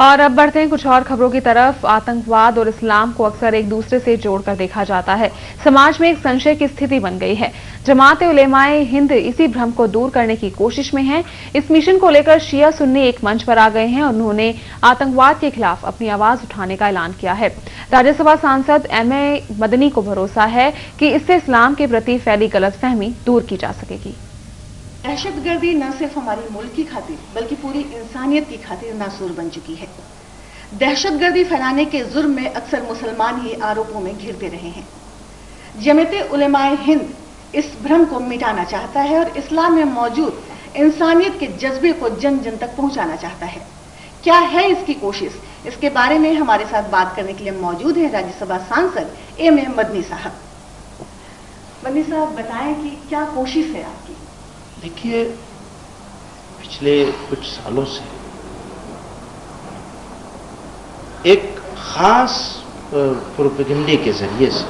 और अब बढ़ते हैं कुछ और खबरों की तरफ। आतंकवाद और इस्लाम को अक्सर एक दूसरे से जोड़कर देखा जाता है। समाज में एक संशय की स्थिति बन गई है। जमात उलेमाए हिंद इसी भ्रम को दूर करने की कोशिश में है। इस मिशन को लेकर शिया सुन्नी एक मंच पर आ गए हैं और उन्होंने आतंकवाद के खिलाफ अपनी आवाज उठाने का ऐलान किया है। राज्यसभा सांसद एम.ए. मदनी को भरोसा है कि इससे इस्लाम के प्रति फैली गलतफहमी दूर की जा सकेगी। दहशतगर्दी न सिर्फ हमारी मुल्क की खातिर बल्कि पूरी इंसानियत की खातिर नासूर बन चुकी है। दहशतगर्दी फैलाने के जुर्म में अक्सर मुसलमान ही आरोपों में घिरते रहे हैं। जमात उलेमाए हिंद इस भ्रम को मिटाना चाहता है और इस्लाम में मौजूद इंसानियत के जज्बे को जन जन तक पहुंचाना चाहता है। क्या है इसकी कोशिश? इसके बारे में हमारे साथ बात करने के लिए मौजूद हैं राज्यसभा सांसद एम.ए. मदनी साहब। मदनी साहब, बताएं कि क्या कोशिश है आपकी? देखिए, पिछले कुछ सालों से एक खास प्रोपेगेंडे के जरिए से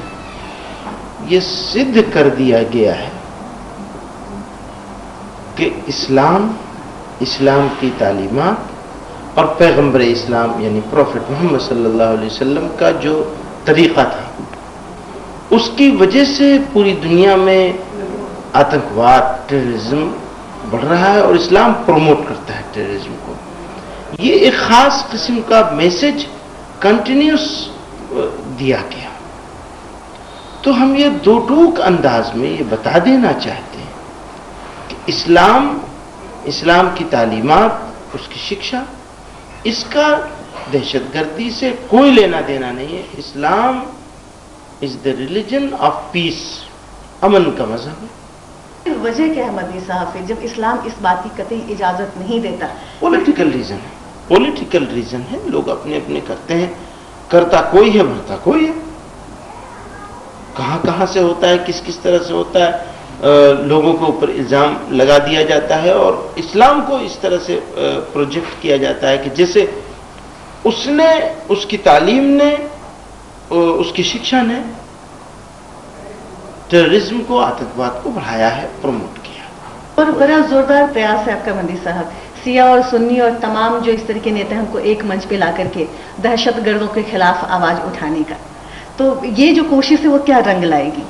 ये सिद्ध कर दिया गया है कि इस्लाम की तालीमात और पैगंबर इस्लाम यानी प्रॉफिट मोहम्मद सल्लल्लाहु अलैहि वसल्लम का जो तरीका था, उसकी वजह से पूरी दुनिया में आतंकवाद, टेररिज्म बढ़ रहा है और इस्लाम प्रमोट करता है टेररिज्म को। ये एक खास किस्म का मैसेज कंटिन्यूस दिया गया। तो हम ये दो टूक अंदाज में ये बता देना चाहते हैं कि इस्लाम की तालीमात, उसकी शिक्षा, इसका दहशतगर्दी से कोई लेना देना नहीं है। Islam is the religion of peace, अमन का मजहब है। वजह क्या है मदनी साहब फिर, जब इस्लाम इस बात की कतई इजाजत नहीं देता? पॉलिटिकल रीजन है। लोग अपने अपने करते हैं, करता कोई है, मरता कोई है। कहां से होता है, किस किस तरह से होता है, लोगों के ऊपर इल्जाम लगा दिया जाता है और इस्लाम को इस तरह से प्रोजेक्ट किया जाता है कि जैसे उसकी तालीम ने, उसकी शिक्षा ने टेररिज्म को, आतंकवाद को बढ़ाया है, प्रमोट किया। और बड़ा जोरदार प्रयास है आपका मदनी साहब, सिया और सुन्नी और तमाम जो इस तरह के नेता हैं उनको एक मंच पे ला करके दहशतगर्दों के खिलाफ आवाज उठाने का। तो ये जो कोशिश है वो क्या रंग लाएगी?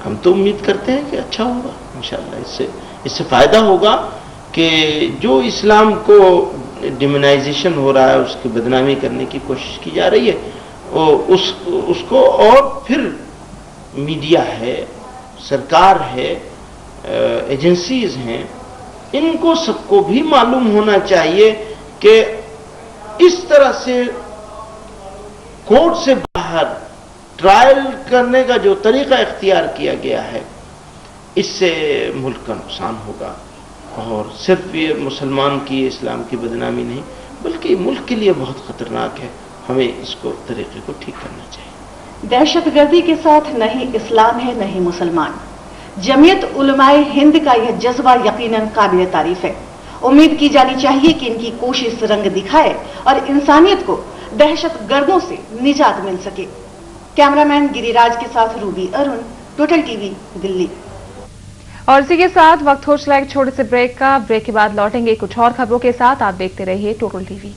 हम तो उम्मीद करते हैं कि अच्छा होगा इंशाअल्लाह। इससे फायदा होगा कि जो इस्लाम को डिमोनाइजेशन हो रहा है, उसकी बदनामी करने की कोशिश की जा रही है, उसको और फिर मीडिया है, सरकार है, एजेंसीज हैं, इनको सबको भी मालूम होना चाहिए कि इस तरह से कोर्ट से बाहर ट्रायल करने का जो तरीका इख्तियार किया गया है, इससे मुल्क का नुकसान होगा। और सिर्फ ये मुसलमान की, इस्लाम की बदनामी नहीं, बल्कि मुल्क के लिए बहुत खतरनाक है। हमें इसको तरीके को ठीक करना चाहिए। दहशतगर्दी के साथ न ही इस्लाम है न ही मुसलमान। जमात उलेमाए हिंद का यह जज्बा यकीनन काबिल तारीफ है। उम्मीद की जानी चाहिए कि इनकी कोशिश रंग दिखाए और इंसानियत को दहशतगर्दों से निजात मिल सके। कैमरामैन गिरिराज के साथ Ruby Arun, total TV, Delhi. और इसी के साथ वक्त हो चला एक छोटे से ब्रेक का। ब्रेक के बाद लौटेंगे कुछ और खबरों के साथ। आप देखते रहिए टोटल टीवी।